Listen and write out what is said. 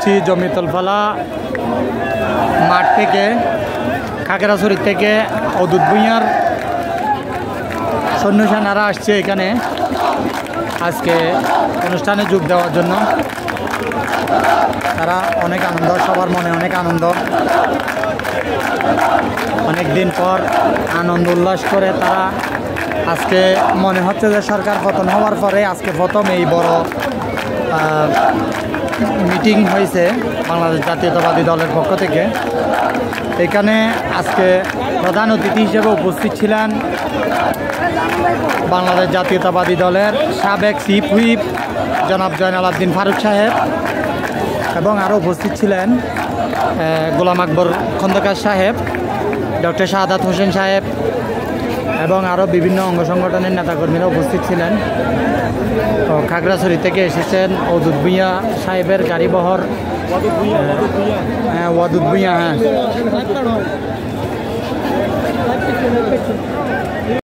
আসছি জমিতলফলা মাঠ থেকে, খাগড়াছড়ি থেকে অদূত ভূঁইয়ার সৈন্য সেনারা আসছে এখানে আজকে অনুষ্ঠানে যোগ দেওয়ার জন্য। তারা অনেক আনন্দ, সবার মনে অনেক আনন্দ। অনেক দিন পর আনন্দ উল্লাস করে তারা আজকে মনে হচ্ছে যে সরকার পতন হওয়ার পরে আজকে প্রথম এই বড় মিটিং হয়েছে বাংলাদেশ জাতীয়তাবাদী দলের পক্ষ থেকে। এখানে আজকে প্রধান অতিথি হিসেবে উপস্থিত ছিলেন বাংলাদেশ জাতীয়তাবাদী দলের সাবেক চিফ হুইপ জনাব জয়নাল আবদিন ফারুক সাহেব, এবং আরও উপস্থিত ছিলেন গোলাম আকবর খন্দকার সাহেব, ডক্টর শাহাদাত হোসেন সাহেব এবং আরও বিভিন্ন অঙ্গ সংগঠনের নেতাকর্মীরা উপস্থিত ছিলেন। তো খাগড়াছড়ি থেকে এসেছেন অদূত ভূঁইয়া সাহেবের গাড়িবহর, ওয়াদুদ ভূঁইয়া, হ্যাঁ।